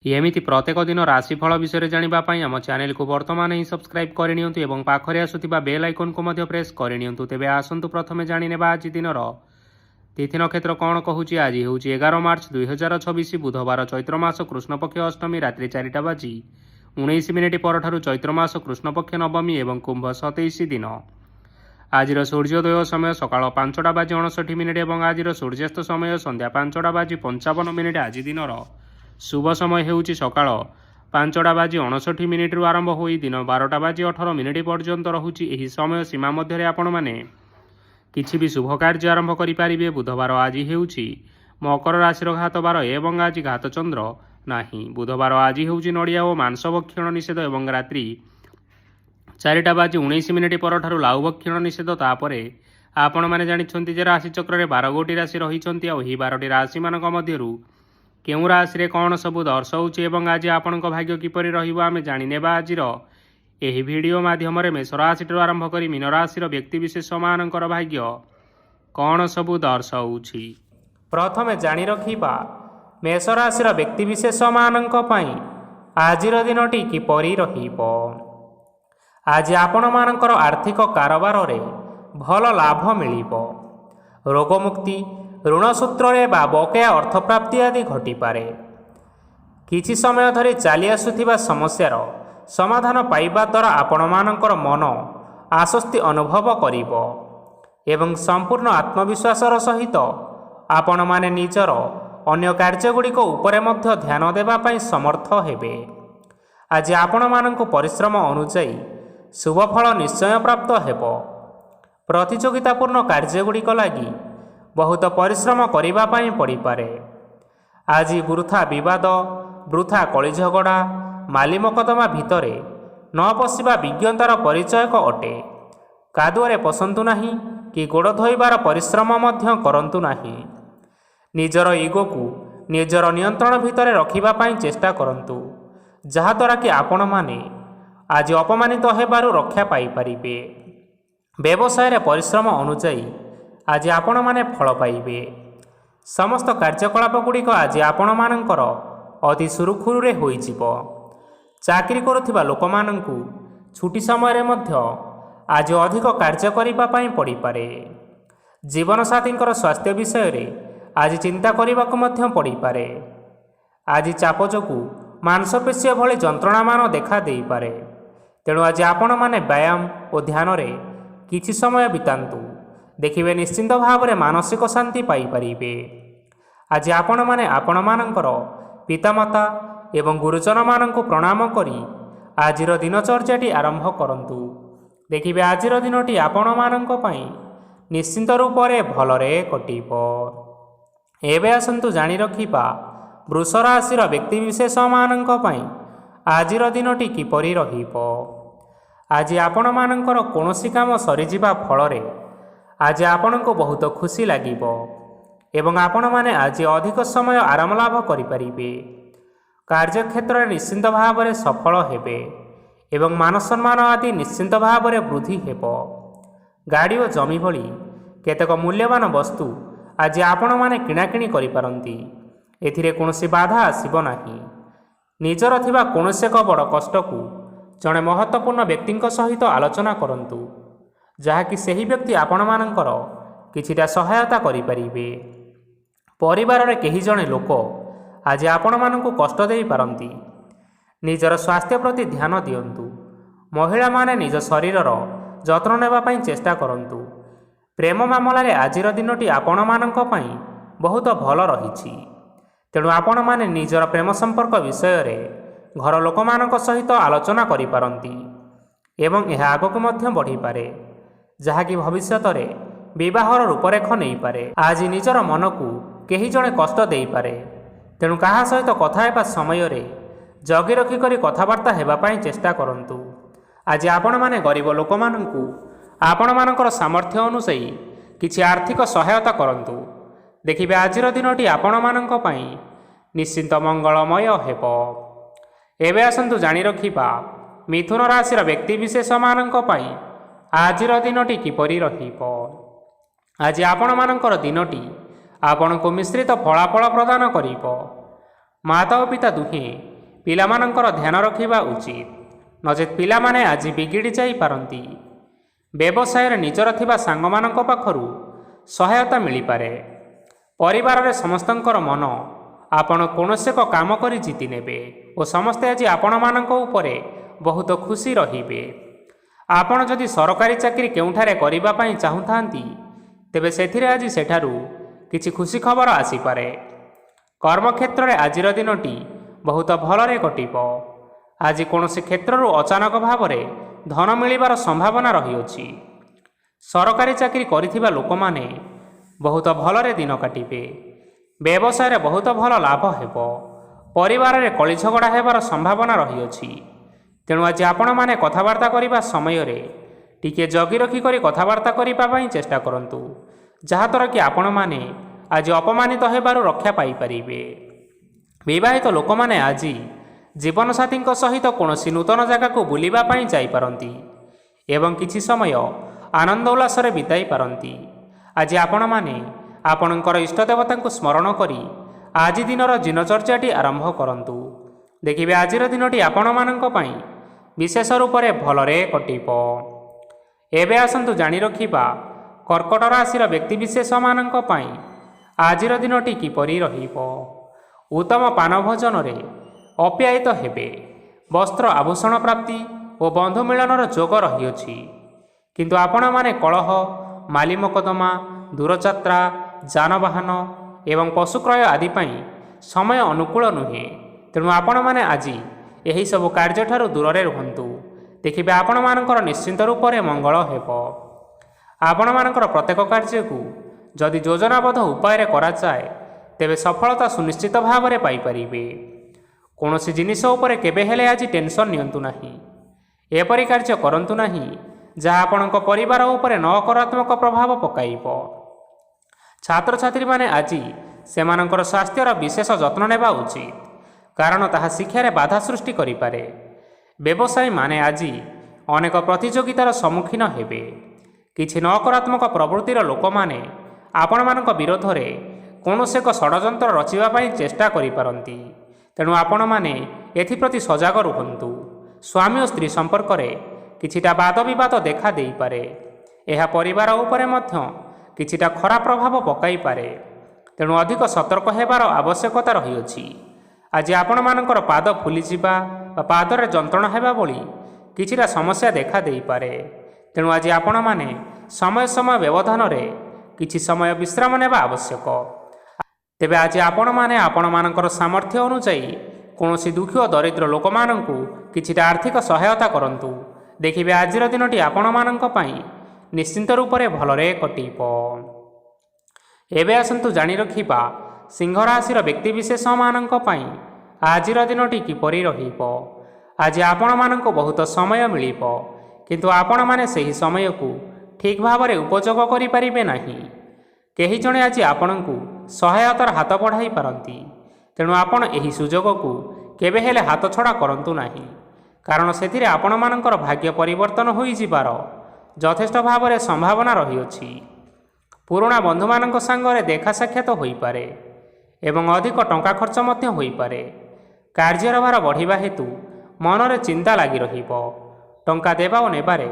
ଏମିତି ପ୍ରତ୍ୟେକ ଦିନ ରାଶିଫଳ ବିଷୟରେ ଜାଣିବା ପାଇଁ ଆମ ଚ୍ୟାନେଲକୁ ବର୍ତ୍ତମାନ ହିଁ ସବସ୍କ୍ରାଇବ୍ କରିନିଅନ୍ତୁ ଏବଂ ପାଖରେ ଆସୁଥିବା ବେଲ୍ ଆଇକନ୍କୁ ମଧ୍ୟ ପ୍ରେସ୍ କରିନିଅନ୍ତୁ। ତେବେ ଆସନ୍ତୁ ପ୍ରଥମେ ଜାଣିନେବା ଆଜି ଦିନର ତିଥି ନକ୍ଷତ୍ର କ'ଣ କହୁଛି। ଆଜି ହେଉଛି 11 ମାର୍ଚ୍ଚ 2026 ବୁଧବାର, ଚୈତ୍ର ମାସ କୃଷ୍ଣପକ୍ଷ ଅଷ୍ଟମୀ ରାତ୍ରି 4:19 ପରଠାରୁ ଚୈତ୍ର ମାସ କୃଷ୍ଣପକ୍ଷ ନବମୀ ଏବଂ କୁମ୍ଭ 27 ଦିନ। ଆଜିର ସୂର୍ଯ୍ୟୋଦୟ ସମୟ ସକାଳ 5:59 ଏବଂ ଆଜିର ସୂର୍ଯ୍ୟାସ୍ତ ସମୟ ସନ୍ଧ୍ୟା 5:55। ଆଜି ଦିନର ଶୁଭ ସମୟ ହେଉଛି ସକାଳ 5:59 ଆରମ୍ଭ ହୋଇ ଦିନ 12:18 ପର୍ଯ୍ୟନ୍ତ ରହୁଛି। ଏହି ସମୟ ସୀମା ମଧ୍ୟରେ ଆପଣମାନେ କିଛି ବି ଶୁଭ କାର୍ଯ୍ୟ ଆରମ୍ଭ କରିପାରିବେ। ବୁଧବାର ଆଜି ହେଉଛି ମକର ରାଶିର ଘାତ ବାର ଏବଂ ଆଜି ଘାତ ଚନ୍ଦ୍ର ନାହିଁ। ବୁଧବାର ଆଜି ହେଉଛି ନଡ଼ିଆ ଓ ମାଂସ ଭକ୍ଷଣ ନିଷେଧ ଏବଂ ରାତ୍ରି 4:19 ପରଠାରୁ ଲାଉ ଭକ୍ଷଣ ନିଷେଧ। ତାପରେ ଆପଣମାନେ ଜାଣିଛନ୍ତି ଯେ ରାଶିଚକ୍ରରେ 12ଗୋଟି ରାଶି ରହିଛନ୍ତି। ଆଉ ଏହି 12ଟି ରାଶିମାନଙ୍କ ମଧ୍ୟରୁ କେଉଁ ରାଶିରେ କ'ଣ ସବୁ ଦର୍ଶାଉଛି ଏବଂ ଆଜି ଆପଣଙ୍କ ଭାଗ୍ୟ କିପରି ରହିବ ଆମେ ଜାଣିନେବା ଆଜିର ଏହି ଭିଡ଼ିଓ ମାଧ୍ୟମରେ। ମେଷ ରାଶିଠାରୁ ଆରମ୍ଭ କରି ମୀନ ରାଶିର ବ୍ୟକ୍ତିବିଶେଷମାନଙ୍କର ଭାଗ୍ୟ କ'ଣ ସବୁ ଦର୍ଶାଉଛି। ପ୍ରଥମେ ଜାଣି ରଖିବା ମେଷ ରାଶିର ବ୍ୟକ୍ତିବିଶେଷମାନଙ୍କ ପାଇଁ ଆଜିର ଦିନଟି କିପରି ରହିବ। ଆଜି ଆପଣମାନଙ୍କର ଆର୍ଥିକ କାରବାରରେ ଭଲ ଲାଭ ମିଳିବ। ରୋଗମୁକ୍ତି, ଋଣ ସୂତ୍ରରେ ବା ବକେୟା ଅର୍ଥପ୍ରାପ୍ତି ଆଦି ଘଟିପାରେ। କିଛି ସମୟ ଧରି ଚାଲି ଆସୁଥିବା ସମସ୍ୟାର ସମାଧାନ ପାଇବା ଦ୍ୱାରା ଆପଣମାନଙ୍କର ମନ ଆଶ୍ୱସ୍ତି ଅନୁଭବ କରିବ ଏବଂ ସମ୍ପୂର୍ଣ୍ଣ ଆତ୍ମବିଶ୍ୱାସର ସହିତ ଆପଣମାନେ ନିଜର ଅନ୍ୟ କାର୍ଯ୍ୟଗୁଡ଼ିକ ଉପରେ ମଧ୍ୟ ଧ୍ୟାନ ଦେବା ପାଇଁ ସମର୍ଥ ହେବେ। ଆଜି ଆପଣମାନଙ୍କୁ ପରିଶ୍ରମ ଅନୁଯାୟୀ ଶୁଭଫଳ ନିଶ୍ଚୟ ପ୍ରାପ୍ତ ହେବ। ପ୍ରତିଯୋଗିତାପୂର୍ଣ୍ଣ କାର୍ଯ୍ୟଗୁଡ଼ିକ ଲାଗି ବହୁତ ପରିଶ୍ରମ କରିବା ପାଇଁ ପଡ଼ିପାରେ। ଆଜି ବୃଥା ବିବାଦ, ବୃଥା କଳିଝଗଡ଼ା, ମାଲି ମକଦ୍ଦମା ଭିତରେ ନ ପଶିବା ବିଜ୍ଞତାର ପରିଚୟକ ଅଟେ। କାଦୁଅରେ ପଶନ୍ତୁ ନାହିଁ କି ଗୋଡ଼ ଧୋଇବାର ପରିଶ୍ରମ ମଧ୍ୟ କରନ୍ତୁ ନାହିଁ। ନିଜର ଇଗୋକୁ ନିଜର ନିୟନ୍ତ୍ରଣ ଭିତରେ ରଖିବା ପାଇଁ ଚେଷ୍ଟା କରନ୍ତୁ, ଯାହାଦ୍ୱାରା କି ଆପଣମାନେ ଆଜି ଅପମାନିତ ହେବାରୁ ରକ୍ଷା ପାଇପାରିବେ। ବ୍ୟବସାୟରେ ପରିଶ୍ରମ ଅନୁଯାୟୀ ଆଜି ଆପଣମାନେ ଫଳ ପାଇବେ। ସମସ୍ତ କାର୍ଯ୍ୟକଳାପ ଗୁଡ଼ିକ ଆଜି ଆପଣମାନଙ୍କର ଅତି ସୁରୁଖୁରୁରେ ହୋଇଯିବ। ଚାକିରି କରୁଥିବା ଲୋକମାନଙ୍କୁ ଛୁଟି ସମୟରେ ମଧ୍ୟ ଆଜି ଅଧିକ କାର୍ଯ୍ୟ କରିବା ପାଇଁ ପଡ଼ିପାରେ। ଜୀବନସାଥୀଙ୍କର ସ୍ୱାସ୍ଥ୍ୟ ବିଷୟରେ ଆଜି ଚିନ୍ତା କରିବାକୁ ମଧ୍ୟ ପଡ଼ିପାରେ। ଆଜି ଚାପ ଯୋଗୁଁ ମାଂସପେଶୀ ଭଳି ଯନ୍ତ୍ରଣାମାନ ଦେଖା ଦେଇପାରେ। ତେଣୁ ଆଜି ଆପଣମାନେ ବ୍ୟାୟାମ ଓ ଧ୍ୟାନରେ କିଛି ସମୟ ବିତାନ୍ତୁ। ଦେଖିବେ ନିଶ୍ଚିନ୍ତ ଭାବରେ ମାନସିକ ଶାନ୍ତି ପାଇପାରିବେ। ଆଜି ଆପଣମାନେ ଆପଣମାନଙ୍କର ପିତାମାତା ଏବଂ ଗୁରୁଜନମାନଙ୍କୁ ପ୍ରଣାମ କରି ଆଜିର ଦିନଚର୍ଯ୍ୟାଟି ଆରମ୍ଭ କରନ୍ତୁ। ଦେଖିବେ ଆଜିର ଦିନଟି ଆପଣମାନଙ୍କ ପାଇଁ ନିଶ୍ଚିନ୍ତ ରୂପରେ ଭଲରେ କଟିବ। ଏବେ ଆସନ୍ତୁ ଜାଣି ରଖିବା ବୃଷ ରାଶିର ବ୍ୟକ୍ତିବିଶେଷମାନଙ୍କ ପାଇଁ ଆଜିର ଦିନଟି କିପରି ରହିବ। ଆଜି ଆପଣମାନଙ୍କର କୌଣସି କାମ ସରିଯିବା ଫଳରେ ଆଜି ଆପଣଙ୍କୁ ବହୁତ ଖୁସି ଲାଗିବ ଏବଂ ଆପଣମାନେ ଆଜି ଅଧିକ ସମୟ ଆରାମ ଲାଭ କରିପାରିବେ। କାର୍ଯ୍ୟକ୍ଷେତ୍ରରେ ନିଶ୍ଚିନ୍ତ ଭାବରେ ସଫଳ ହେବେ ଏବଂ ମାନସମ୍ମାନ ଆଦି ନିଶ୍ଚିନ୍ତ ଭାବରେ ବୃଦ୍ଧି ହେବ। ଗାଡ଼ି ଓ ଜମି ଭଳି କେତେକ ମୂଲ୍ୟବାନ ବସ୍ତୁ ଆଜି ଆପଣମାନେ କିଣାକିଣି କରିପାରନ୍ତି। ଏଥିରେ କୌଣସି ବାଧା ଆସିବ ନାହିଁ। ନିଜର ଥିବା କୌଣସି ଏକ ବଡ଼ କଷ୍ଟକୁ ଜଣେ ମହତ୍ତ୍ୱପୂର୍ଣ୍ଣ ବ୍ୟକ୍ତିଙ୍କ ସହିତ ଆଲୋଚନା କରନ୍ତୁ, ଯାହାକି ସେହି ବ୍ୟକ୍ତି ଆପଣମାନଙ୍କର କିଛିଟା ସହାୟତା କରିପାରିବେ। ପରିବାରରେ କେହି ଜଣେ ଲୋକ ଆଜି ଆପଣମାନଙ୍କୁ କଷ୍ଟ ଦେଇପାରନ୍ତି। ନିଜର ସ୍ୱାସ୍ଥ୍ୟ ପ୍ରତି ଧ୍ୟାନ ଦିଅନ୍ତୁ। ମହିଳାମାନେ ନିଜ ଶରୀରର ଯତ୍ନ ନେବା ପାଇଁ ଚେଷ୍ଟା କରନ୍ତୁ। ପ୍ରେମ ମାମଲାରେ ଆଜିର ଦିନଟି ଆପଣମାନଙ୍କ ପାଇଁ ବହୁତ ଭଲ ରହିଛି। ତେଣୁ ଆପଣମାନେ ନିଜର ପ୍ରେମ ସମ୍ପର୍କ ବିଷୟରେ ଘର ଲୋକମାନଙ୍କ ସହିତ ଆଲୋଚନା କରିପାରନ୍ତି ଏବଂ ଏହା ଆଗକୁ ମଧ୍ୟ ବଢ଼ିପାରେ, ଯାହାକି ଭବିଷ୍ୟତରେ ବିବାହର ରୂପରେଖ ନେଇପାରେ। ଆଜି ନିଜର ମନକୁ କେହି ଜଣେ କଷ୍ଟ ଦେଇପାରେ। ତେଣୁ କାହା ସହିତ କଥା ହେବା ସମୟରେ ଜଗି ରଖିକରି କଥାବାର୍ତ୍ତା ହେବା ପାଇଁ ଚେଷ୍ଟା କରନ୍ତୁ। ଆଜି ଆପଣମାନେ ଗରିବ ଲୋକମାନଙ୍କୁ ଆପଣମାନଙ୍କର ସାମର୍ଥ୍ୟ ଅନୁଯାୟୀ କିଛି ଆର୍ଥିକ ସହାୟତା କରନ୍ତୁ। ଦେଖିବେ ଆଜିର ଦିନଟି ଆପଣମାନଙ୍କ ପାଇଁ ନିଶ୍ଚିନ୍ତ ମଙ୍ଗଳମୟ ହେବ। ଏବେ ଆସନ୍ତୁ ଜାଣି ରଖିବା ମିଥୁନ ରାଶିର ବ୍ୟକ୍ତିବିଶେଷମାନଙ୍କ ପାଇଁ ଆଜିର ଦିନଟି କିପରି ରହିବ। ଆଜି ଆପଣମାନଙ୍କର ଦିନଟି ଆପଣଙ୍କୁ ମିଶ୍ରିତ ଫଳାଫଳ ପ୍ରଦାନ କରିବ। ମାତା ଓ ପିତା ଦୁହେଁ ପିଲାମାନଙ୍କର ଧ୍ୟାନ ରଖିବା ଉଚିତ, ନଚେତ୍ ପିଲାମାନେ ଆଜି ବିଗିଡ଼ି ଯାଇପାରନ୍ତି। ବ୍ୟବସାୟରେ ନିଜର ଥିବା ସାଙ୍ଗମାନଙ୍କ ପାଖରୁ ସହାୟତା ମିଳିପାରେ। ପରିବାରରେ ସମସ୍ତଙ୍କର ମନ ଆପଣ କୌଣସି ଏକ କାମ କରି ଜିତି ନେବେ ଓ ସମସ୍ତେ ଆଜି ଆପଣମାନଙ୍କ ଉପରେ ବହୁତ ଖୁସି ରହିବେ। ଆପଣ ଯଦି ସରକାରୀ ଚାକିରି କେଉଁଠାରେ କରିବା ପାଇଁ ଚାହୁଁଥାନ୍ତି, ତେବେ ସେଥିରେ ଆଜି ସେଠାରୁ କିଛି ଖୁସି ଖବର ଆସିପାରେ। କର୍ମକ୍ଷେତ୍ରରେ ଆଜିର ଦିନଟି ବହୁତ ଭଲରେ କଟିବ। ଆଜି କୌଣସି କ୍ଷେତ୍ରରୁ ଅଚାନକ ଭାବରେ ଧନ ମିଳିବାର ସମ୍ଭାବନା ରହିଅଛି। ସରକାରୀ ଚାକିରି କରିଥିବା ଲୋକମାନେ ବହୁତ ଭଲରେ ଦିନ କାଟିବେ। ବ୍ୟବସାୟରେ ବହୁତ ଭଲ ଲାଭ ହେବ। ପରିବାରରେ କଳିଝଗଡ଼ା ହେବାର ସମ୍ଭାବନା ରହିଅଛି। ତେଣୁ ଆଜି ଆପଣମାନେ କଥାବାର୍ତ୍ତା କରିବା ସମୟରେ ଟିକିଏ ଜଗି ରଖି କରି କଥାବାର୍ତ୍ତା କରିବା ପାଇଁ ଚେଷ୍ଟା କରନ୍ତୁ, ଯାହାଦ୍ୱାରା କି ଆପଣମାନେ ଆଜି ଅପମାନିତ ହେବାରୁ ରକ୍ଷା ପାଇପାରିବେ। ବିବାହିତ ଲୋକମାନେ ଆଜି ଜୀବନସାଥୀଙ୍କ ସହିତ କୌଣସି ନୂତନ ଜାଗାକୁ ବୁଲିବା ପାଇଁ ଯାଇପାରନ୍ତି ଏବଂ କିଛି ସମୟ ଆନନ୍ଦ ଉଲ୍ଲାସରେ ବିତାଇ ପାରନ୍ତି। ଆଜି ଆପଣମାନେ ଆପଣଙ୍କର ଇଷ୍ଟଦେବତାଙ୍କୁ ସ୍ମରଣ କରି ଆଜି ଦିନର ଦିନଚର୍ଯ୍ୟାଟି ଆରମ୍ଭ କରନ୍ତୁ। ଦେଖିବେ ଆଜିର ଦିନଟି ଆପଣମାନଙ୍କ ପାଇଁ ବିଶେଷ ରୂପରେ ଭଲରେ କଟିବ। ଏବେ ଆସନ୍ତୁ ଜାଣି ରଖିବା କର୍କଟ ରାଶିର ବ୍ୟକ୍ତିବିଶେଷମାନଙ୍କ ପାଇଁ ଆଜିର ଦିନଟି କିପରି ରହିବ। ଉତ୍ତମ ପାନ ଭୋଜନରେ ଅପ୍ୟାୟିତ ହେବେ। ବସ୍ତ୍ର ଆଭୂଷଣ ପ୍ରାପ୍ତି ଓ ବନ୍ଧୁ ମିଳନର ଯୋଗ ରହିଅଛି। କିନ୍ତୁ ଆପଣମାନେ କଳହ, ମାଲି ମକଦ୍ଦମା, ଦୂରଯାତ୍ରା, ଯାନବାହନ ଏବଂ ପଶୁ କ୍ରୟ ଆଦି ପାଇଁ ସମୟ ଅନୁକୂଳ ନୁହେଁ। ତେଣୁ ଆପଣମାନେ ଆଜି ଏହିସବୁ କାର୍ଯ୍ୟଠାରୁ ଦୂରରେ ରୁହନ୍ତୁ। ଦେଖିବେ ଆପଣମାନଙ୍କର ନିଶ୍ଚିନ୍ତ ରୂପରେ ମଙ୍ଗଳ ହେବ। ଆପଣମାନଙ୍କର ପ୍ରତ୍ୟେକ କାର୍ଯ୍ୟକୁ ଯଦି ଯୋଜନାବଦ୍ଧ ଉପାୟରେ କରାଯାଏ, ତେବେ ସଫଳତା ସୁନିଶ୍ଚିତ ଭାବରେ ପାଇପାରିବେ। କୌଣସି ଜିନିଷ ଉପରେ କେବେ ହେଲେ ଆଜି ଟେନସନ୍ ନିଅନ୍ତୁ ନାହିଁ। ଏପରି କାର୍ଯ୍ୟ କରନ୍ତୁ ନାହିଁ ଯାହା ଆପଣଙ୍କ ପରିବାର ଉପରେ ନକାରାତ୍ମକ ପ୍ରଭାବ ପକାଇବ। ଛାତ୍ରଛାତ୍ରୀମାନେ ଆଜି ସେମାନଙ୍କର ସ୍ୱାସ୍ଥ୍ୟର ବିଶେଷ ଯତ୍ନ ନେବା ଉଚିତ, କାରଣ ତାହା ଶିକ୍ଷାରେ ବାଧା ସୃଷ୍ଟି କରିପାରେ। ବ୍ୟବସାୟୀମାନେ ଆଜି ଅନେକ ପ୍ରତିଯୋଗିତାର ସମ୍ମୁଖୀନ ହେବେ। କିଛି ନକାରାତ୍ମକ ପ୍ରବୃତ୍ତିର ଲୋକମାନେ ଆପଣମାନଙ୍କ ବିରୋଧରେ କୌଣସି ଏକ ଷଡ଼ଯନ୍ତ୍ର ରଚିବା ପାଇଁ ଚେଷ୍ଟା କରିପାରନ୍ତି। ତେଣୁ ଆପଣମାନେ ଏଥିପ୍ରତି ସଜାଗ ରୁହନ୍ତୁ। ସ୍ୱାମୀ ଓ ସ୍ତ୍ରୀ ସମ୍ପର୍କରେ କିଛିଟା ବାଦବିବାଦ ଦେଖା ଦେଇପାରେ। ଏହା ପରିବାର ଉପରେ ମଧ୍ୟ କିଛିଟା ଖରାପ ପ୍ରଭାବ ପକାଇପାରେ। ତେଣୁ ଅଧିକ ସତର୍କ ହେବାର ଆବଶ୍ୟକତା ରହିଅଛି। ଆଜି ଆପଣମାନଙ୍କର ପାଦ ଫୁଲିଯିବା ବା ପାଦରେ ଯନ୍ତ୍ରଣା ହେବା ଭଳି କିଛିଟା ସମସ୍ୟା ଦେଖା ଦେଇପାରେ। ତେଣୁ ଆଜି ଆପଣମାନେ ସମୟ ସମୟ ବ୍ୟବଧାନରେ କିଛି ସମୟ ବିଶ୍ରାମ ନେବା ଆବଶ୍ୟକ। ତେବେ ଆଜି ଆପଣମାନେ ଆପଣମାନଙ୍କର ସାମର୍ଥ୍ୟ ଅନୁଯାୟୀ କୌଣସି ଦୁଃଖୀ ଓ ଦରିଦ୍ର ଲୋକମାନଙ୍କୁ କିଛିଟା ଆର୍ଥିକ ସହାୟତା କରନ୍ତୁ। ଦେଖିବେ ଆଜିର ଦିନଟି ଆପଣମାନଙ୍କ ପାଇଁ ନିଶ୍ଚିନ୍ତ ରୂପରେ ଭଲରେ କଟିବ। ଏବେ ଆସନ୍ତୁ ଜାଣି ରଖିବା ସିଂହ ରାଶିର ବ୍ୟକ୍ତିବିଶେଷମାନଙ୍କ ପାଇଁ ଆଜିର ଦିନଟି କିପରି ରହିବ। ଆଜି ଆପଣମାନଙ୍କୁ ବହୁତ ସମୟ ମିଳିବ, କିନ୍ତୁ ଆପଣମାନେ ସେହି ସମୟକୁ ଠିକ୍ ଭାବରେ ଉପଯୋଗ କରିପାରିବେ ନାହିଁ। କେହି ଜଣେ ଆଜି ଆପଣଙ୍କୁ ସହାୟତାର ହାତ ବଢ଼ାଇ ପାରନ୍ତି। ତେଣୁ ଆପଣ ଏହି ସୁଯୋଗକୁ କେବେ ହେଲେ ହାତଛଡ଼ା କରନ୍ତୁ ନାହିଁ, କାରଣ ସେଥିରେ ଆପଣମାନଙ୍କର ଭାଗ୍ୟ ପରିବର୍ତ୍ତନ ହୋଇଯିବାର ଯଥେଷ୍ଟ ଭାବରେ ସମ୍ଭାବନା ରହିଅଛି। ପୁରୁଣା ବନ୍ଧୁମାନଙ୍କ ସାଙ୍ଗରେ ଦେଖା ସାକ୍ଷାତ ହୋଇପାରେ ଏବଂ ଅଧିକ ଟଙ୍କା ଖର୍ଚ୍ଚ ମଧ୍ୟ ହୋଇପାରେ। କାର୍ଯ୍ୟର ଭାର ବଢ଼ିବା ହେତୁ ମନରେ ଚିନ୍ତା ଲାଗି ରହିବ। ଟଙ୍କା ଦେବା ଓ ନେବାରେ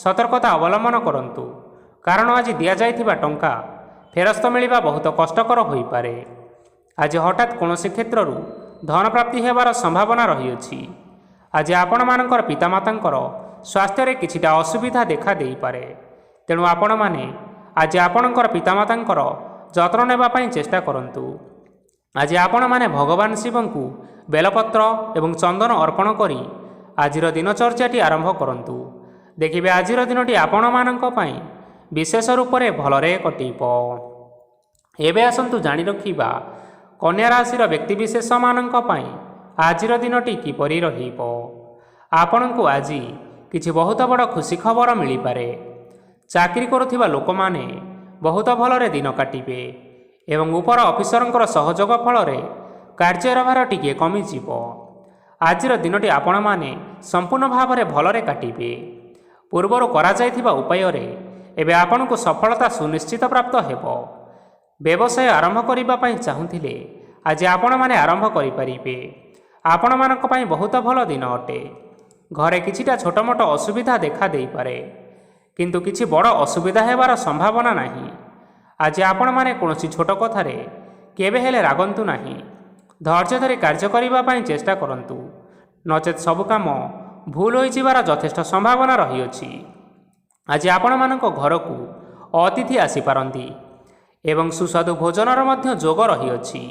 ସତର୍କତା ଅବଲମ୍ବନ କରନ୍ତୁ, କାରଣ ଆଜି ଦିଆଯାଇଥିବା ଟଙ୍କା ଫେରସ୍ତ ମିଳିବା ବହୁତ କଷ୍ଟକର ହୋଇପାରେ। ଆଜି ହଠାତ୍ କୌଣସି କ୍ଷେତ୍ରରୁ ଧନ ପ୍ରାପ୍ତି ହେବାର ସମ୍ଭାବନା ରହିଅଛି। ଆଜି ଆପଣମାନଙ୍କର ପିତାମାତାଙ୍କର ସ୍ୱାସ୍ଥ୍ୟରେ କିଛିଟା ଅସୁବିଧା ଦେଖା ଦେଇପାରେ। ତେଣୁ ଆପଣମାନେ ଆଜି ଆପଣଙ୍କର ପିତାମାତାଙ୍କର ଯତ୍ନ ନେବା ପାଇଁ ଚେଷ୍ଟା କରନ୍ତୁ। ଆଜି ଆପଣମାନେ ଭଗବାନ ଶିବଙ୍କୁ ବେଲପତ୍ର ଏବଂ ଚନ୍ଦନ ଅର୍ପଣ କରି ଆଜିର ଦିନଚର୍ଯ୍ୟାଟି ଆରମ୍ଭ କରନ୍ତୁ। ଦେଖିବେ ଆଜିର ଦିନଟି ଆପଣମାନଙ୍କ ପାଇଁ ବିଶେଷ ରୂପରେ ଭଲରେ କଟିବ। ଏବେ ଆସନ୍ତୁ ଜାଣି ରଖିବା କନ୍ୟା ରାଶିର ବ୍ୟକ୍ତିବିଶେଷମାନଙ୍କ ପାଇଁ ଆଜିର ଦିନଟି କିପରି ରହିବ। ଆପଣଙ୍କୁ ଆଜି କିଛି ବହୁତ ବଡ଼ ଖୁସି ଖବର ମିଳିପାରେ। ଚାକିରି କରୁଥିବା ଲୋକମାନେ ବହୁତ ଭଲରେ ଦିନ କାଟିବେ ଏବଂ ଉପର ଅଫିସରଙ୍କର ସହଯୋଗ ଫଳରେ କାର୍ଯ୍ୟର ଭାର ଟିକିଏ କମିଯିବ। ଆଜିର ଦିନଟି ଆପଣମାନେ ସମ୍ପୂର୍ଣ୍ଣ ଭାବରେ ଭଲରେ କାଟିବେ। ପୂର୍ବରୁ କରାଯାଇଥିବା ଉପାୟରେ ଏବେ ଆପଣଙ୍କୁ ସଫଳତା ସୁନିଶ୍ଚିତ ପ୍ରାପ୍ତ ହେବ। ବ୍ୟବସାୟ ଆରମ୍ଭ କରିବା ପାଇଁ ଚାହୁଁଥିଲେ ଆଜି ଆପଣମାନେ ଆରମ୍ଭ କରିପାରିବେ। ଆପଣମାନଙ୍କ ପାଇଁ ବହୁତ ଭଲ ଦିନ ଅଟେ। ଘରେ କିଛିଟା ଛୋଟମୋଟ ଅସୁବିଧା ଦେଖା ଦେଇପାରେ, କିନ୍ତୁ କିଛି ବଡ଼ ଅସୁବିଧା ହେବାର ସମ୍ଭାବନା ନାହିଁ। ଆଜି ଆପଣମାନେ କୌଣସି ଛୋଟ କଥାରେ କେବେ ହେଲେ ରାଗନ୍ତୁ ନାହିଁ। ଧୈର୍ଯ୍ୟ ଧରି କାର୍ଯ୍ୟ କରିବା ପାଇଁ ଚେଷ୍ଟା କରନ୍ତୁ, ନଚେତ୍ ସବୁ କାମ ଭୁଲ ହୋଇଯିବାର ଯଥେଷ୍ଟ ସମ୍ଭାବନା ରହିଅଛି। ଆଜି ଆପଣମାନଙ୍କ ଘରକୁ ଅତିଥି ଆସିପାରନ୍ତି ଏବଂ ସୁସ୍ୱାଦୁ ଭୋଜନର ମଧ୍ୟ ଯୋଗ ରହିଅଛି।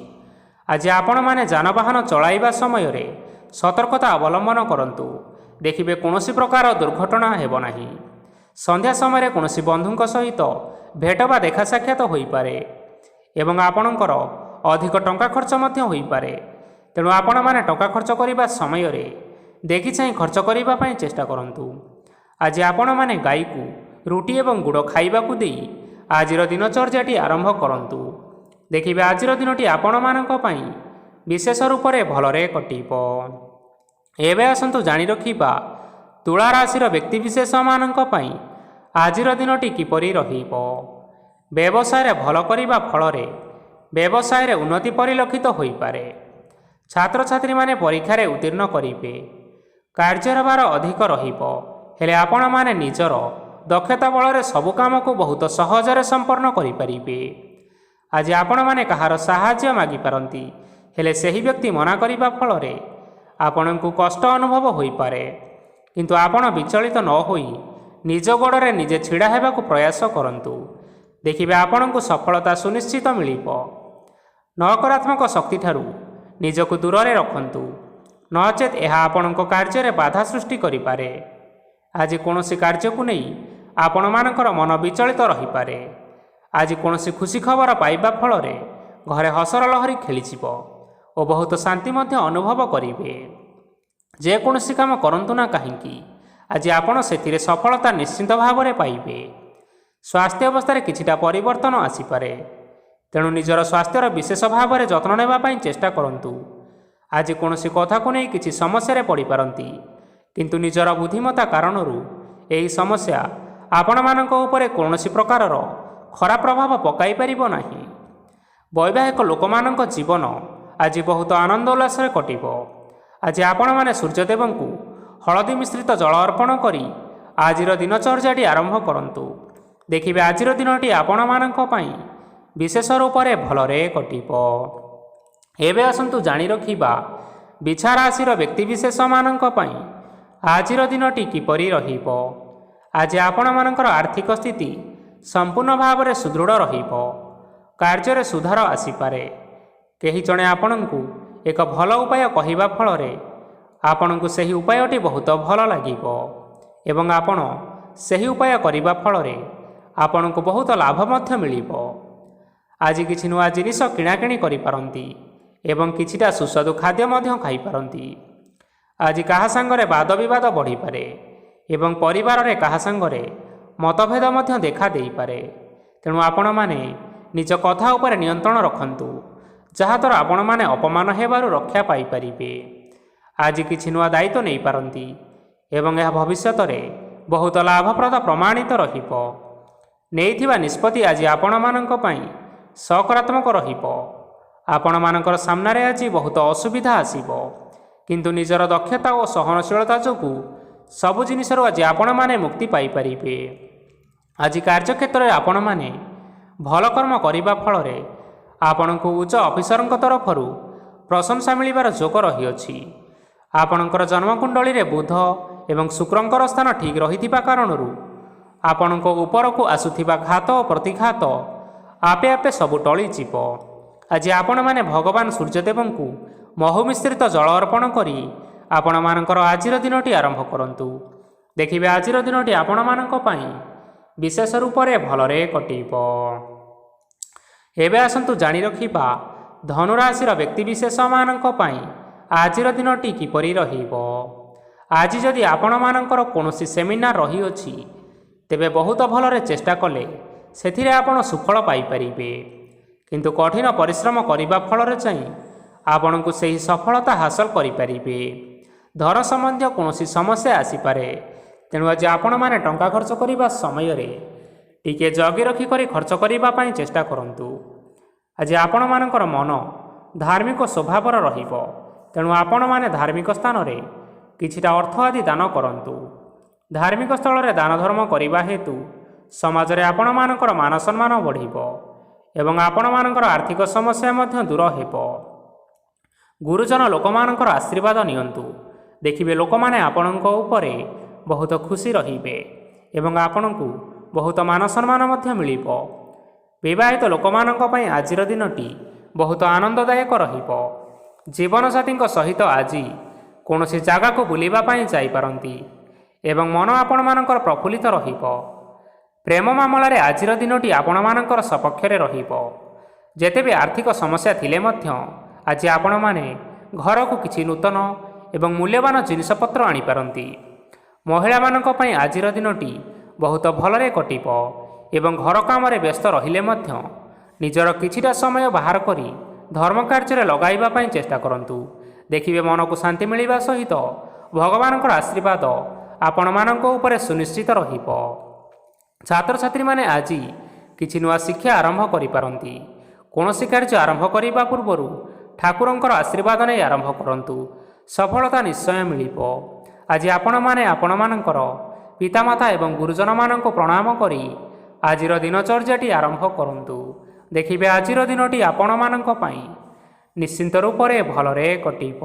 ଆଜି ଆପଣମାନେ ଯାନବାହନ ଚଳାଇବା ସମୟରେ ସତର୍କତା ଅବଲମ୍ବନ କରନ୍ତୁ। ଦେଖିବେ କୌଣସି ପ୍ରକାର ଦୁର୍ଘଟଣା ହେବ ନାହିଁ। ସନ୍ଧ୍ୟା ସମୟରେ କୌଣସି ବନ୍ଧୁଙ୍କ ସହିତ ଭେଟ ବା ଦେଖା ସାକ୍ଷାତ ହୋଇପାରେ ଏବଂ ଆପଣଙ୍କର ଅଧିକ ଟଙ୍କା ଖର୍ଚ୍ଚ ମଧ୍ୟ ହୋଇପାରେ। ତେଣୁ ଆପଣମାନେ ଟଙ୍କା ଖର୍ଚ୍ଚ କରିବା ସମୟରେ ଦେଖି ଚାହିଁ ଖର୍ଚ୍ଚ କରିବା ପାଇଁ ଚେଷ୍ଟା କରନ୍ତୁ। ଆଜି ଆପଣମାନେ ଗାଈକୁ ରୁଟି ଏବଂ ଗୁଡ଼ ଖାଇବାକୁ ଦେଇ ଆଜିର ଦିନଚର୍ଯ୍ୟାଟି ଆରମ୍ଭ କରନ୍ତୁ। ଦେଖିବେ ଆଜିର ଦିନଟି ଆପଣମାନଙ୍କ ପାଇଁ ବିଶେଷ ରୂପରେ ଭଲରେ କଟିବ। ଏବେ ଆସନ୍ତୁ ଜାଣି ରଖିବା ତୁଳା ରାଶିର ବ୍ୟକ୍ତିବିଶେଷମାନଙ୍କ ପାଇଁ ଆଜିର ଦିନଟି କିପରି ରହିବ। ବ୍ୟବସାୟରେ ଭଲ କରିବା ଫଳରେ ବ୍ୟବସାୟରେ ଉନ୍ନତି ପରିଲକ୍ଷିତ ହୋଇପାରେ। ଛାତ୍ରଛାତ୍ରୀମାନେ ପରୀକ୍ଷାରେ ଉତ୍ତୀର୍ଣ୍ଣ କରିବେ। କାର୍ଯ୍ୟର ଭାର ଅଧିକ ରହିବ, ହେଲେ ଆପଣମାନେ ନିଜର ଦକ୍ଷତା ବଳରେ ସବୁ କାମକୁ ବହୁତ ସହଜରେ ସମ୍ପନ୍ନ କରିପାରିବେ। ଆଜି ଆପଣମାନେ କାହାର ସାହାଯ୍ୟ ମାଗିପାରନ୍ତି, ହେଲେ ସେହି ବ୍ୟକ୍ତି ମନା କରିବା ଫଳରେ ଆପଣଙ୍କୁ କଷ୍ଟ ଅନୁଭବ ହୋଇପାରେ। କିନ୍ତୁ ଆପଣ ବିଚଳିତ ନ ହୋଇ ନିଜ ଗୋଡ଼ରେ ନିଜେ ଛିଡ଼ା ହେବାକୁ ପ୍ରୟାସ କରନ୍ତୁ। ଦେଖିବେ ଆପଣଙ୍କୁ ସଫଳତା ସୁନିଶ୍ଚିତ ମିଳିବ। ନକାରାତ୍ମକ ଶକ୍ତିଠାରୁ ନିଜକୁ ଦୂରରେ ରଖନ୍ତୁ, ନଚେତ୍ ଏହା ଆପଣଙ୍କ କାର୍ଯ୍ୟରେ ବାଧା ସୃଷ୍ଟି କରିପାରେ। ଆଜି କୌଣସି କାର୍ଯ୍ୟକୁ ନେଇ ଆପଣମାନଙ୍କର ମନ ବିଚଳିତ ରହିପାରେ। ଆଜି କୌଣସି ଖୁସି ଖବର ପାଇବା ଫଳରେ ଘରେ ହସର ଲହରୀ ଖେଳିଯିବ ଓ ବହୁତ ଶାନ୍ତି ମଧ୍ୟ ଅନୁଭବ କରିବେ। ଯେକୌଣସି କାମ କରନ୍ତୁ ନା କାହିଁକି, ଆଜି ଆପଣ ସେଥିରେ ସଫଳତା ନିଶ୍ଚିତ ଭାବରେ ପାଇବେ। ସ୍ୱାସ୍ଥ୍ୟ ଅବସ୍ଥାରେ କିଛିଟା ପରିବର୍ତ୍ତନ ଆସିପାରେ, ତେଣୁ ନିଜର ସ୍ୱାସ୍ଥ୍ୟର ବିଶେଷ ଭାବରେ ଯତ୍ନ ନେବା ପାଇଁ ଚେଷ୍ଟା କରନ୍ତୁ। ଆଜି କୌଣସି କଥାକୁ ନେଇ କିଛି ସମସ୍ୟାରେ ପଡ଼ିପାରନ୍ତି, କିନ୍ତୁ ନିଜର ବୁଦ୍ଧିମତ୍ତା କାରଣରୁ ଏହି ସମସ୍ୟା ଆପଣମାନଙ୍କ ଉପରେ କୌଣସି ପ୍ରକାରର ଖରାପ ପ୍ରଭାବ ପକାଇ ପାରିବ ନାହିଁ। ବୈବାହିକ ଲୋକମାନଙ୍କ ଜୀବନ ଆଜି ବହୁତ ଆନନ୍ଦ ଉଲ୍ଲାସରେ କଟିବ। ଆଜି ଆପଣମାନେ ସୂର୍ଯ୍ୟଦେବଙ୍କୁ ହଳଦୀ ମିଶ୍ରିତ ଜଳ ଅର୍ପଣ କରି ଆଜିର ଦିନଚର୍ଯ୍ୟାଟି ଆରମ୍ଭ କରନ୍ତୁ। ଦେଖିବେ ଆଜିର ଦିନଟି ଆପଣମାନଙ୍କ ପାଇଁ ବିଶେଷ ରୂପରେ ଭଲରେ କଟିବ। ଏବେ ଆସନ୍ତୁ ଜାଣି ରଖିବା ବିଛା ରାଶିର ବ୍ୟକ୍ତିବିଶେଷମାନଙ୍କ ପାଇଁ ଆଜିର ଦିନଟି କିପରି ରହିବ। ଆଜି ଆପଣମାନଙ୍କର ଆର୍ଥିକ ସ୍ଥିତି ସମ୍ପୂର୍ଣ୍ଣ ଭାବରେ ସୁଦୃଢ଼ ରହିବ। କାର୍ଯ୍ୟରେ ସୁଧାର ଆସିପାରେ। କେହି ଜଣେ ଆପଣଙ୍କୁ ଏକ ଭଲ ଉପାୟ କହିବା ଫଳରେ ଆପଣଙ୍କୁ ସେହି ଉପାୟଟି ବହୁତ ଭଲ ଲାଗିବ ଏବଂ ଆପଣ ସେହି ଉପାୟ କରିବା ଫଳରେ ଆପଣଙ୍କୁ ବହୁତ ଲାଭ ମଧ୍ୟ ମିଳିବ। ଆଜି କିଛି ନୂଆ ଜିନିଷ କିଣାକିଣି କରିପାରନ୍ତି ଏବଂ କିଛିଟା ସୁସ୍ୱାଦୁ ଖାଦ୍ୟ ମଧ୍ୟ ଖାଇପାରନ୍ତି। ଆଜି କାହା ସାଙ୍ଗରେ ବାଦ ବିବାଦ ବଢ଼ିପାରେ ଏବଂ ପରିବାରରେ କାହା ସାଙ୍ଗରେ ମତଭେଦ ମଧ୍ୟ ଦେଖା ଦେଇପାରେ। ତେଣୁ ଆପଣମାନେ ନିଜ କଥା ଉପରେ ନିୟନ୍ତ୍ରଣ ରଖନ୍ତୁ, ଯାହାଦ୍ୱାରା ଆପଣମାନେ ଅପମାନ ହେବାରୁ ରକ୍ଷା ପାଇପାରିବେ। ଆଜି କିଛି ନୂଆ ଦାୟିତ୍ୱ ନେଇପାରନ୍ତି ଏବଂ ଏହା ଭବିଷ୍ୟତରେ ବହୁତ ଲାଭପ୍ରଦ ପ୍ରମାଣିତ ରହିବ। ନେଇଥିବା ନିଷ୍ପତ୍ତି ଆଜି ଆପଣମାନଙ୍କ ପାଇଁ ସକାରାତ୍ମକ ରହିବ। ଆପଣମାନଙ୍କର ସାମ୍ନାରେ ଆଜି ବହୁତ ଅସୁବିଧା ଆସିବ, କିନ୍ତୁ ନିଜର ଦକ୍ଷତା ଓ ସହନଶୀଳତା ଯୋଗୁଁ ସବୁ ଜିନିଷରୁ ଆଜି ଆପଣମାନେ ମୁକ୍ତି ପାଇପାରିବେ। ଆଜି କାର୍ଯ୍ୟକ୍ଷେତ୍ରରେ ଆପଣମାନେ ଭଲ କର୍ମ କରିବା ଫଳରେ ଆପଣଙ୍କୁ ଉଚ୍ଚ ଅଫିସରଙ୍କ ତରଫରୁ ପ୍ରଶଂସା ମିଳିବାର ଯୋଗ ରହିଅଛି। ଆପଣଙ୍କର ଜନ୍ମକୁଣ୍ଡଳୀରେ ବୁଧ ଏବଂ ଶୁକ୍ରଙ୍କର ସ୍ଥାନ ଠିକ୍ ରହିଥିବା କାରଣରୁ ଆପଣଙ୍କ ଉପରକୁ ଆସୁଥିବା ଘାତ ଓ ପ୍ରତିଘାତ ଆପେ ଆପେ ସବୁ ଟଳିଯିବ। ଆଜି ଆପଣମାନେ ଭଗବାନ ସୂର୍ଯ୍ୟଦେବଙ୍କୁ ମହୁ ମିଶ୍ରିତ ଜଳ ଅର୍ପଣ କରି ଆପଣମାନଙ୍କର ଆଜିର ଦିନଟି ଆରମ୍ଭ କରନ୍ତୁ। ଦେଖିବେ ଆଜିର ଦିନଟି ଆପଣମାନଙ୍କ ପାଇଁ ବିଶେଷ ରୂପରେ ଭଲରେ କଟିବ। ଏବେ ଆସନ୍ତୁ ଜାଣି ରଖିବା ଧନୁରାଶିର ବ୍ୟକ୍ତିବିଶେଷମାନଙ୍କ ପାଇଁ ଆଜିର ଦିନଟି କିପରି ରହିବ। ଆଜି ଯଦି ଆପଣମାନଙ୍କର କୌଣସି ସେମିନାର ରହିଅଛି, ତେବେ ବହୁତ ଭଲରେ ଚେଷ୍ଟା କଲେ ସେଥିରେ ଆପଣ ସୁଫଳ ପାଇପାରିବେ। କିନ୍ତୁ କଠିନ ପରିଶ୍ରମ କରିବା ଫଳରେ ଚାହିଁ ଆପଣଙ୍କୁ ସେହି ସଫଳତା ହାସଲ କରିପାରିବେ। ଧନ ସମ୍ବନ୍ଧୀୟ କୌଣସି ସମସ୍ୟା ଆସିପାରେ, ତେଣୁ ଆଜି ଆପଣମାନେ ଟଙ୍କା ଖର୍ଚ୍ଚ କରିବା ସମୟରେ ଟିକିଏ ଜଗି ରଖି କରି ଖର୍ଚ୍ଚ କରିବା ପାଇଁ ଚେଷ୍ଟା କରନ୍ତୁ। ଆଜି ଆପଣମାନଙ୍କର ମନ ଧାର୍ମିକ ସ୍ୱଭାବର ରହିବ। ତେଣୁ ଆପଣମାନେ ଧାର୍ମିକ ସ୍ଥାନରେ କିଛିଟା ଅର୍ଥ ଆଦି ଦାନ କରନ୍ତୁ। ଧାର୍ମିକ ସ୍ଥଳରେ ଦାନ ଧର୍ମ କରିବା ହେତୁ ସମାଜରେ ଆପଣମାନଙ୍କର ମାନ ସମ୍ମାନ ବଢ଼ିବ ଏବଂ ଆପଣମାନଙ୍କର ଆର୍ଥିକ ସମସ୍ୟା ମଧ୍ୟ ଦୂର ହେବ। ଗୁରୁଜନ ଲୋକମାନଙ୍କର ଆଶୀର୍ବାଦ ନିଅନ୍ତୁ। ଦେଖିବେ ଲୋକମାନେ ଆପଣଙ୍କ ଉପରେ ବହୁତ ଖୁସି ରହିବେ ଏବଂ ଆପଣଙ୍କୁ ବହୁତ ମାନ ସମ୍ମାନ ମଧ୍ୟ ମିଳିବ। ବିବାହିତ ଲୋକମାନଙ୍କ ପାଇଁ ଆଜିର ଦିନଟି ବହୁତ ଆନନ୍ଦଦାୟକ ରହିବ। ଜୀବନସାଥୀଙ୍କ ସହିତ ଆଜି କୌଣସି ଜାଗାକୁ ବୁଲିବା ପାଇଁ ଯାଇପାରନ୍ତି ଏବଂ ମନ ଆପଣମାନଙ୍କର ପ୍ରଫୁଲ୍ଲିତ ରହିବ। ପ୍ରେମ ମାମଲାରେ ଆଜିର ଦିନଟି ଆପଣମାନଙ୍କର ସପକ୍ଷରେ ରହିବ। ଯେତେବି ଆର୍ଥିକ ସମସ୍ୟା ଥିଲେ ମଧ୍ୟ ଆଜି ଆପଣମାନେ ଘରକୁ କିଛି ନୂତନ ଏବଂ ମୂଲ୍ୟବାନ ଜିନିଷପତ୍ର ଆଣିପାରନ୍ତି। ମହିଳାମାନଙ୍କ ପାଇଁ ଆଜିର ଦିନଟି ବହୁତ ଭଲରେ କଟିବ ଏବଂ ଘର କାମରେ ବ୍ୟସ୍ତ ରହିଲେ ମଧ୍ୟ ନିଜର କିଛିଟା ସମୟ ବାହାର କରି ଧର୍ମ କାର୍ଯ୍ୟରେ ଲଗାଇବା ପାଇଁ ଚେଷ୍ଟା କରନ୍ତୁ। ଦେଖିବେ ମନକୁ ଶାନ୍ତି ମିଳିବା ସହିତ ଭଗବାନଙ୍କର ଆଶୀର୍ବାଦ ଆପଣମାନଙ୍କ ଉପରେ ସୁନିଶ୍ଚିତ ରହିବ। ଛାତ୍ରଛାତ୍ରୀମାନେ ଆଜି କିଛି ନୂଆ ଶିକ୍ଷା ଆରମ୍ଭ କରିପାରନ୍ତି। କୌଣସି କାର୍ଯ୍ୟ ଆରମ୍ଭ କରିବା ପୂର୍ବରୁ ଠାକୁରଙ୍କର ଆଶୀର୍ବାଦ ନେଇ ଆରମ୍ଭ କରନ୍ତୁ। ସଫଳତା ନିଶ୍ଚୟ ମିଳିବ। ଆଜି ଆପଣମାନେ ଆପଣମାନଙ୍କର ପିତାମାତା ଏବଂ ଗୁରୁଜନମାନଙ୍କୁ ପ୍ରଣାମ କରି ଆଜିର ଦିନଚର୍ଯ୍ୟାଟି ଆରମ୍ଭ କରନ୍ତୁ। ଦେଖିବେ ଆଜିର ଦିନଟି ଆପଣମାନଙ୍କ ପାଇଁ ନିଶ୍ଚିନ୍ତ ରୂପରେ ଭଲରେ କଟିବ।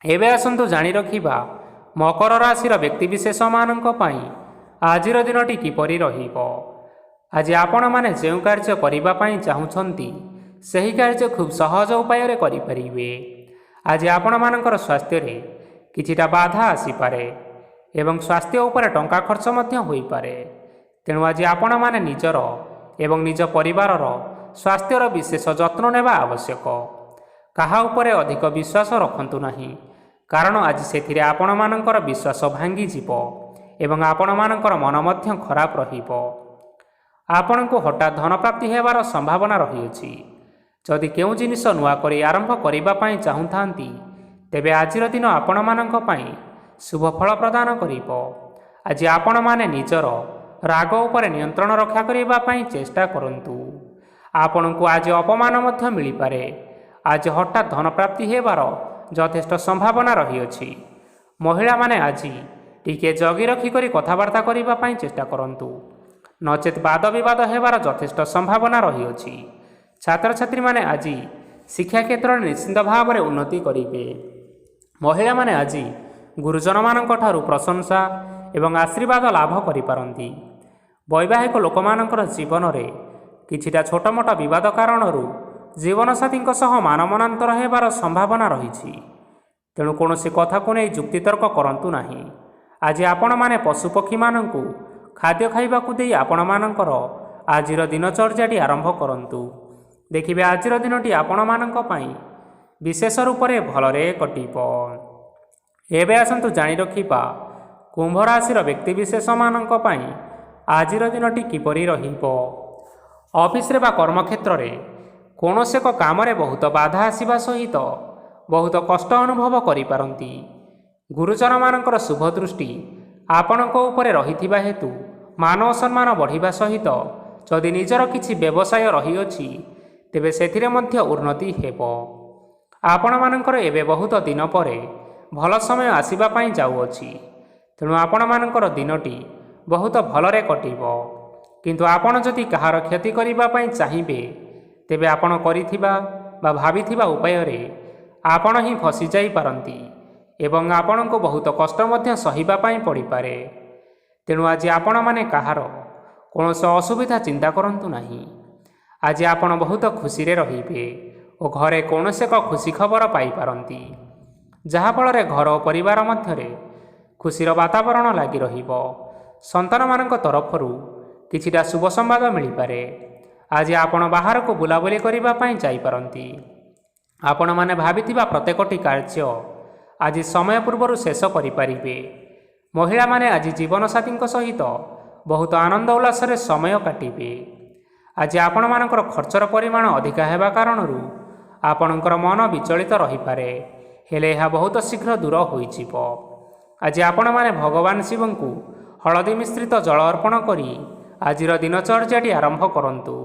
ଏବେ ଆସନ୍ତୁ ଜାଣି ରଖିବା ମକର ରାଶିର ବ୍ୟକ୍ତିବିଶେଷମାନଙ୍କ ପାଇଁ ଆଜିର ଦିନଟି କିପରି ରହିବ। ଆଜି ଆପଣମାନେ ଯେଉଁ କାର୍ଯ୍ୟ କରିବା ପାଇଁ ଚାହୁଁଛନ୍ତି ସେହି କାର୍ଯ୍ୟ ଖୁବ୍ ସହଜ ଉପାୟରେ କରିପାରିବେ। ଆଜି ଆପଣମାନଙ୍କର ସ୍ୱାସ୍ଥ୍ୟରେ କିଛିଟା ବାଧା ଆସିପାରେ ଏବଂ ସ୍ୱାସ୍ଥ୍ୟ ଉପରେ ଟଙ୍କା ଖର୍ଚ୍ଚ ମଧ୍ୟ ହୋଇପାରେ। ତେଣୁ ଆଜି ଆପଣମାନେ ନିଜର ଏବଂ ନିଜ ପରିବାରର ସ୍ୱାସ୍ଥ୍ୟର ବିଶେଷ ଯତ୍ନ ନେବା ଆବଶ୍ୟକ। କାହା ଉପରେ ଅଧିକ ବିଶ୍ୱାସ ରଖନ୍ତୁ ନାହିଁ, କାରଣ ଆଜି ସେଥିରେ ଆପଣମାନଙ୍କର ବିଶ୍ୱାସ ଭାଙ୍ଗିଯିବ ଏବଂ ଆପଣମାନଙ୍କର ମନ ମଧ୍ୟ ଖରାପ ରହିବ। ଆପଣଙ୍କୁ ହଠାତ୍ ଧନପ୍ରାପ୍ତି ହେବାର ସମ୍ଭାବନା ରହିଅଛି। ଯଦି କେଉଁ ଜିନିଷ ନୂଆ କରି ଆରମ୍ଭ କରିବା ପାଇଁ ଚାହୁଁଥାନ୍ତି ତେବେ ଆଜିର ଦିନ ଆପଣମାନଙ୍କ ପାଇଁ ଶୁଭ ଫଳ ପ୍ରଦାନ କରିବ। ଆଜି ଆପଣମାନେ ନିଜର ରାଗ ଉପରେ ନିୟନ୍ତ୍ରଣ ରକ୍ଷା କରିବା ପାଇଁ ଚେଷ୍ଟା କରନ୍ତୁ। ଆପଣଙ୍କୁ ଆଜି ଅପମାନ ମଧ୍ୟ ମିଳିପାରେ। ଆଜି ହଠାତ୍ ଧନପ୍ରାପ୍ତି ହେବାର ଯଥେଷ୍ଟ ସମ୍ଭାବନା ରହିଅଛି। ମହିଳାମାନେ ଆଜି ଟିକେ ଜଗି ରଖିକରି କଥାବାର୍ତ୍ତା କରିବା ପାଇଁ ଚେଷ୍ଟା କରନ୍ତୁ, ନଚେତ୍ ବାଦ ବିବାଦ ହେବାର ଯଥେଷ୍ଟ ସମ୍ଭାବନା ରହିଅଛି। ଛାତ୍ରଛାତ୍ରୀମାନେ ଆଜି ଶିକ୍ଷା କ୍ଷେତ୍ରରେ ନିଶ୍ଚିତ ଭାବରେ ଉନ୍ନତି କରିବେ। ମହିଳାମାନେ ଆଜି ଗୁରୁଜନମାନଙ୍କ ଠାରୁ ପ୍ରଶଂସା ଏବଂ ଆଶୀର୍ବାଦ ଲାଭ କରିପାରନ୍ତି। ବୈବାହିକ ଲୋକମାନଙ୍କର ଜୀବନରେ କିଛିଟା ଛୋଟମୋଟ ବିବାଦ କାରଣରୁ ଜୀବନସାଥୀଙ୍କ ସହ ମାନମନାନ୍ତର ହେବାର ସମ୍ଭାବନା ରହିଛି। ତେଣୁ କୌଣସି କଥାକୁ ନେଇ ଯୁକ୍ତିତର୍କ କରନ୍ତୁ ନାହିଁ। ଆଜି ଆପଣମାନେ ପଶୁପକ୍ଷୀମାନଙ୍କୁ ଖାଦ୍ୟ ଖାଇବାକୁ ଦେଇ ଆପଣମାନଙ୍କର ଆଜିର ଦିନଚର୍ଯ୍ୟାଟି ଆରମ୍ଭ କରନ୍ତୁ। ଦେଖିବେ ଆଜିର ଦିନଟି ଆପଣମାନଙ୍କ ପାଇଁ ବିଶେଷ ରୂପରେ ଭଲରେ କଟିବ। ଏବେ ଆସନ୍ତୁ ଜାଣି ରଖିବା କୁମ୍ଭ ରାଶିର ବ୍ୟକ୍ତିବିଶେଷମାନଙ୍କ ପାଇଁ ଆଜିର ଦିନଟି କିପରି ରହିବ। ଅଫିସରେ ବା କର୍ମକ୍ଷେତ୍ରରେ କୌଣସି ଏକ କାମରେ ବହୁତ ବାଧା ଆସିବା ସହିତ ବହୁତ କଷ୍ଟ ଅନୁଭବ କରିପାରନ୍ତି। ଗୁରୁଜନମାନଙ୍କର ଶୁଭ ଦୃଷ୍ଟି ଆପଣଙ୍କ ଉପରେ ରହିଥିବା ହେତୁ ମାନ ଓ ସମ୍ମାନ ବଢ଼ିବା ସହିତ ଯଦି ନିଜର କିଛି ବ୍ୟବସାୟ ରହିଅଛି ତେବେ ସେଥିରେ ମଧ୍ୟ ଉନ୍ନତି ହେବ। ଆପଣମାନଙ୍କର ଏବେ ବହୁତ ଦିନ ପରେ ଭଲ ସମୟ ଆସିବା ପାଇଁ ଯାଉଅଛି। ତେଣୁ ଆପଣମାନଙ୍କର ଦିନଟି ବହୁତ ଭଲରେ କଟିବ। କିନ୍ତୁ ଆପଣ ଯଦି କାହାର କ୍ଷତି କରିବା ପାଇଁ ଚାହିଁବେ ତେବେ ଆପଣ କରିଥିବା ବା ଭାବିଥିବା ଉପାୟରେ ଆପଣ ହିଁ ଫସି ଯାଇପାରନ୍ତି ଏବଂ ଆପଣଙ୍କୁ ବହୁତ କଷ୍ଟ ମଧ୍ୟ ସହିବା ପାଇଁ ପଡ଼ିପାରେ। ତେଣୁ ଆଜି ଆପଣମାନେ କାହାର କୌଣସି ଅସୁବିଧା ଚିନ୍ତା କରନ୍ତୁ ନାହିଁ। ଆଜି ଆପଣ ବହୁତ ଖୁସିରେ ରହିବେ ଓ ଘରେ କୌଣସି ଏକ ଖୁସି ଖବର ପାଇପାରନ୍ତି, ଯାହାଫଳରେ ଘର ଓ ପରିବାର ମଧ୍ୟରେ ଖୁସିର ବାତାବରଣ ଲାଗି ରହିବ। ସନ୍ତାନମାନଙ୍କ ତରଫରୁ କିଛିଟା ଶୁଭ ସମ୍ବାଦ ମିଳିପାରେ। ଆଜି ଆପଣ ବାହାରକୁ ବୁଲାବୁଲି କରିବା ପାଇଁ ଯାଇପାରନ୍ତି। ଆପଣମାନେ ଭାବିଥିବା ପ୍ରତ୍ୟେକଟି କାର୍ଯ୍ୟ ଆଜି ସମୟ ପୂର୍ବରୁ ଶେଷ କରିପାରିବେ। ମହିଳାମାନେ ଆଜି ଜୀବନସାଥୀଙ୍କ ସହିତ ବହୁତ ଆନନ୍ଦ ଉଲ୍ଲାସରେ ସମୟ କାଟିବେ। ଆଜି ଆପଣମାନଙ୍କର ଖର୍ଚ୍ଚର ପରିମାଣ ଅଧିକା ହେବା କାରଣରୁ ଆପଣଙ୍କର ମନ ବିଚଳିତ ରହିପାରେ, ହେଲେ ଏହା ବହୁତ ଶୀଘ୍ର ଦୂର ହୋଇଯିବ। ଆଜି ଆପଣମାନେ ଭଗବାନ ଶିବଙ୍କୁ ହଳଦୀ ମିଶ୍ରିତ ଜଳ ଅର୍ପଣ କରି ଆଜିର ଦିନଚର୍ଯ୍ୟାଟି ଆରମ୍ଭ କରନ୍ତୁ।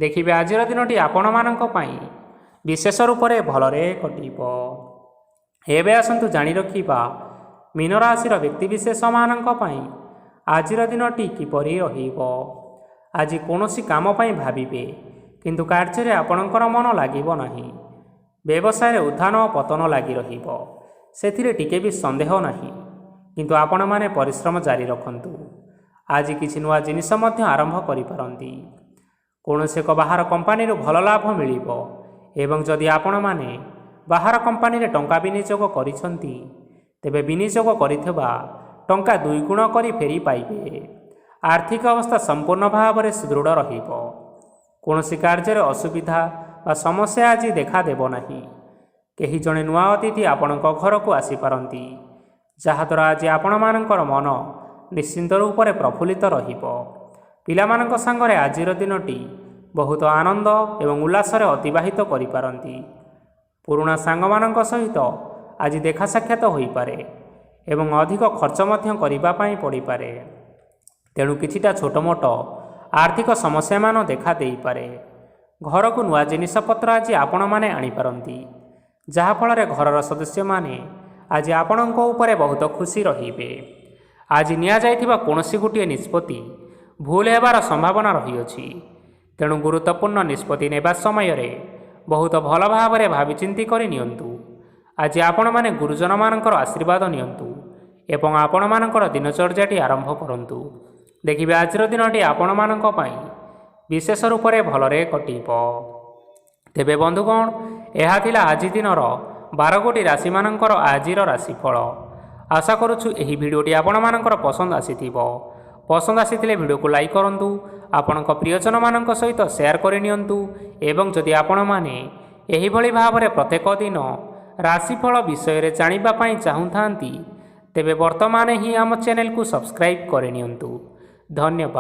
ଦେଖିବେ ଆଜିର ଦିନଟି ଆପଣମାନଙ୍କ ପାଇଁ ବିଶେଷ ରୂପରେ ଭଲରେ କଟିବ। ଏବେ ଆସନ୍ତୁ ଜାଣି ରଖିବା ମୀନ ରାଶିର ବ୍ୟକ୍ତିବିଶେଷମାନଙ୍କ ପାଇଁ ଆଜିର ଦିନଟି କିପରି ରହିବ। ଆଜି କୌଣସି କାମ ପାଇଁ ଭାବିବେ, କିନ୍ତୁ କାର୍ଯ୍ୟରେ ଆପଣଙ୍କର ମନ ଲାଗିବ ନାହିଁ। ବ୍ୟବସାୟରେ ଉତ୍ଥାନ ଓ ପତନ ଲାଗି ରହିବ, ସେଥିରେ ଟିକେ ବି ସନ୍ଦେହ ନାହିଁ। କିନ୍ତୁ ଆପଣମାନେ ପରିଶ୍ରମ ଜାରି ରଖନ୍ତୁ। ଆଜି କିଛି ନୂଆ ଜିନିଷ ମଧ୍ୟ ଆରମ୍ଭ କରିପାରନ୍ତି। କୌଣସି ଏକ ବାହାର କମ୍ପାନୀରୁ ଭଲ ଲାଭ ମିଳିବ ଏବଂ ଯଦି ଆପଣମାନେ ବାହାର କମ୍ପାନୀରେ ଟଙ୍କା ବିନିଯୋଗ କରିଛନ୍ତି, ତେବେ ବିନିଯୋଗ କରିଥିବା ଟଙ୍କା ଦୁଇଗୁଣ କରି ଫେରି ପାଇବେ। ଆର୍ଥିକ ଅବସ୍ଥା ସମ୍ପୂର୍ଣ୍ଣ ଭାବରେ ସୁଦୃଢ଼ ରହିବ। କୌଣସି କାର୍ଯ୍ୟରେ ଅସୁବିଧା ବା ସମସ୍ୟା ଆଜି ଦେଖାଦେବ ନାହିଁ। କେହି ଜଣେ ନୂଆ ଅତିଥି ଆପଣଙ୍କ ଘରକୁ ଆସିପାରନ୍ତି, ଯାହାଦ୍ୱାରା ଆଜି ଆପଣମାନଙ୍କର ମନ ନିଶ୍ଚିନ୍ତ ରୂପରେ ପ୍ରଫୁଲ୍ଲିତ ରହିବ। ପିଲାମାନଙ୍କ ସାଙ୍ଗରେ ଆଜିର ଦିନଟି ବହୁତ ଆନନ୍ଦ ଏବଂ ଉଲ୍ଲାସରେ ଅତିବାହିତ କରିପାରନ୍ତି। ପୁରୁଣା ସାଙ୍ଗମାନଙ୍କ ସହିତ ଆଜି ଦେଖା ସାକ୍ଷାତ ହୋଇପାରେ ଏବଂ ଅଧିକ ଖର୍ଚ୍ଚ ମଧ୍ୟ କରିବା ପାଇଁ ପଡ଼ିପାରେ। ତେଣୁ କିଛିଟା ଛୋଟମୋଟ ଆର୍ଥିକ ସମସ୍ୟାମାନ ଦେଖା ଦେଇପାରେ। ଘରକୁ ନୂଆ ଜିନିଷପତ୍ର ଆଜି ଆପଣମାନେ ଆଣିପାରନ୍ତି, ଯାହାଫଳରେ ଘରର ସଦସ୍ୟମାନେ ଆଜି ଆପଣଙ୍କ ଉପରେ ବହୁତ ଖୁସି ରହିବେ। ଆଜି ନିଆଯାଇଥିବା କୌଣସି ଗୋଟିଏ ନିଷ୍ପତ୍ତି ଭୁଲ ହେବାର ସମ୍ଭାବନା ରହିଅଛି। ତେଣୁ ଗୁରୁତ୍ୱପୂର୍ଣ୍ଣ ନିଷ୍ପତ୍ତି ନେବା ସମୟରେ ବହୁତ ଭଲ ଭାବରେ ଭାବିଚିନ୍ତି କରି ନିଅନ୍ତୁ। ଆଜି ଆପଣମାନେ ଗୁରୁଜନମାନଙ୍କର ଆଶୀର୍ବାଦ ନିଅନ୍ତୁ ଏବଂ ଆପଣମାନଙ୍କର ଦିନଚର୍ଯ୍ୟାଟି ଆରମ୍ଭ କରନ୍ତୁ। ଦେଖିବେ ଆଜିର ଦିନଟି ଆପଣମାନଙ୍କ ପାଇଁ ବିଶେଷ ରୂପରେ ଭଲରେ କଟିବ। ତେବେ ବନ୍ଧୁଗଣ, ଏହା ଥିଲା ଆଜି ଦିନର 12ଗୋଟି ରାଶିମାନଙ୍କର ଆଜିର ରାଶିଫଳ। ଆଶା କରୁଛୁ ଏହି ଭିଡ଼ିଓଟି ଆପଣମାନଙ୍କର ପସନ୍ଦ ଆସିଥିବ। ପସନ୍ଦ ଆସିଥିଲେ ଭିଡ଼ିଓକୁ ଲାଇକ୍ କରନ୍ତୁ, ଆପଣଙ୍କ ପ୍ରିୟଜନମାନଙ୍କ ସହିତ ସେୟାର କରିନିଅନ୍ତୁ ଏବଂ ଯଦି ଆପଣମାନେ ଏହିଭଳି ଭାବରେ ପ୍ରତ୍ୟେକ ଦିନ ରାଶିଫଳ ବିଷୟରେ ଜାଣିବା ପାଇଁ ଚାହୁଁଥାନ୍ତି, ତେବେ ବର୍ତ୍ତମାନ ହିଁ ଆମ ଚ୍ୟାନେଲକୁ ସବସ୍କ୍ରାଇବ୍ କରିନିଅନ୍ତୁ। ଧନ୍ୟବାଦ।